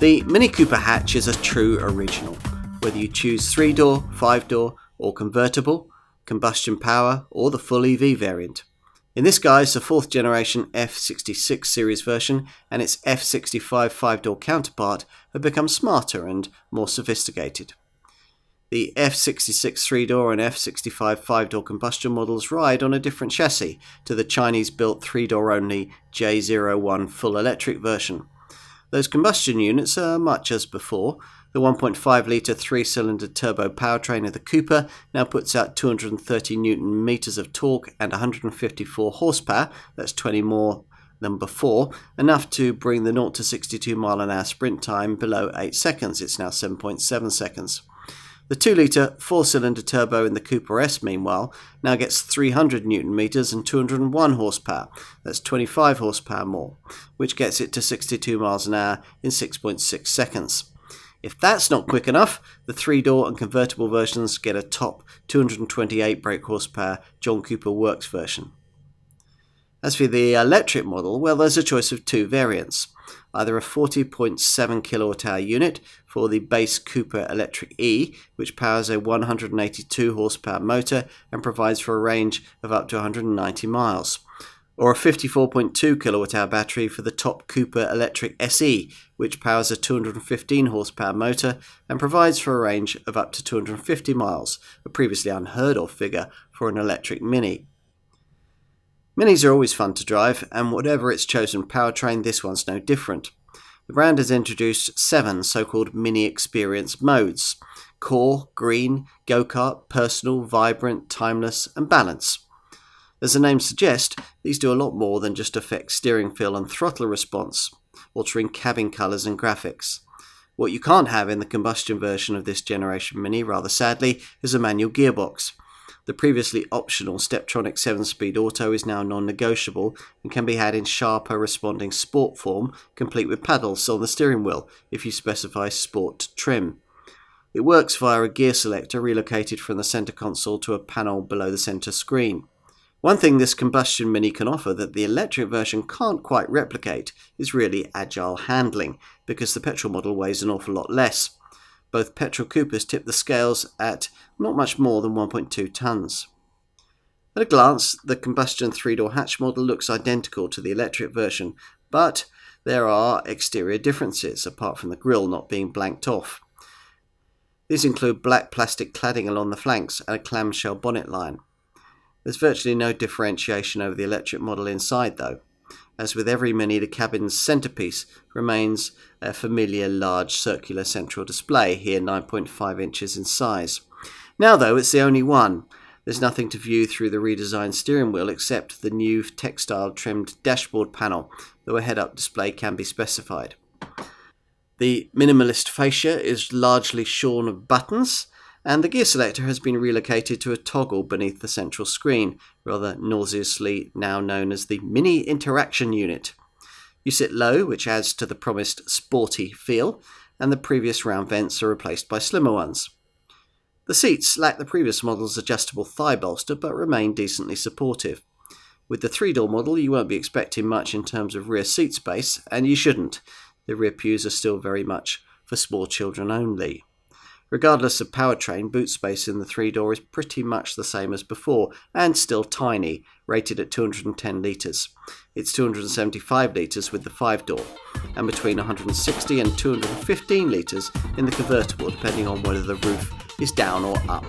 The Mini Cooper hatch is a true original, whether you choose 3-door, 5-door or convertible, combustion power or the full EV variant. In this guise, the 4th generation F66 series version and its F65 5-door counterpart have become smarter and more sophisticated. The F66 3-door and F65 5-door combustion models ride on a different chassis to the Chinese-built 3-door only J01 full electric version. Those combustion units are much as before. The 1.5-litre 3-cylinder turbo powertrain of the Cooper now puts out 230 Newton meters of torque and 154 horsepower, that's 20 more than before, enough to bring the 0 to 62 mile an hour sprint time below 8 seconds. It's now 7.7 seconds. The 2-litre 4-cylinder turbo in the Cooper S, meanwhile, now gets 300 Newton meters and 201 horsepower. That's 25 horsepower more, which gets it to 62 miles an hour in 6.6 seconds. If that's not quick enough, the 3-door and convertible versions get a top 228 brake horsepower John Cooper Works version. As for the electric model, well, there's a choice of 2 variants. Either a 40.7 kWh unit for the base Cooper Electric E, which powers a 182 horsepower motor and provides for a range of up to 190 miles, or a 54.2 kWh battery for the top Cooper Electric SE, which powers a 215 horsepower motor and provides for a range of up to 250 miles, a previously unheard of figure for an electric Mini. Minis are always fun to drive, and whatever its chosen powertrain, this one's no different. The brand has introduced 7 so-called Mini Experience modes: Core, Green, Go-Kart, Personal, Vibrant, Timeless and Balance. As the name suggests, these do a lot more than just affect steering feel and throttle response, altering cabin colours and graphics. What you can't have in the combustion version of this generation Mini, rather sadly, is a manual gearbox. The previously optional Steptronic 7-speed auto is now non-negotiable and can be had in sharper responding sport form, complete with paddles on the steering wheel if you specify sport trim. It works via a gear selector relocated from the centre console to a panel below the centre screen. One thing this combustion Mini can offer that the electric version can't quite replicate is really agile handling, because the petrol model weighs an awful lot less. Both petrol Coopers tip the scales at not much more than 1.2 tonnes. At a glance, the combustion 3-door hatch model looks identical to the electric version, but there are exterior differences, apart from the grille not being blanked off. These include black plastic cladding along the flanks and a clamshell bonnet line. There's virtually no differentiation over the electric model inside though. As with every Mini, the cabin's centrepiece remains a familiar large circular central display, here 9.5 inches in size. Now though, it's the only one. There's nothing to view through the redesigned steering wheel except the new textile trimmed dashboard panel, though a head-up display can be specified. The minimalist fascia is largely shorn of buttons, and the gear selector has been relocated to a toggle beneath the central screen, rather nauseously now known as the Mini Interaction Unit. You sit low, which adds to the promised sporty feel, and the previous round vents are replaced by slimmer ones. The seats lack the previous model's adjustable thigh bolster, but remain decently supportive. With the 3-door model, you won't be expecting much in terms of rear seat space, and you shouldn't. The rear pews are still very much for small children only. Regardless of powertrain, boot space in the 3-door is pretty much the same as before, and still tiny, rated at 210 litres. It's 275 litres with the 5-door, and between 160 and 215 litres in the convertible, depending on whether the roof is down or up.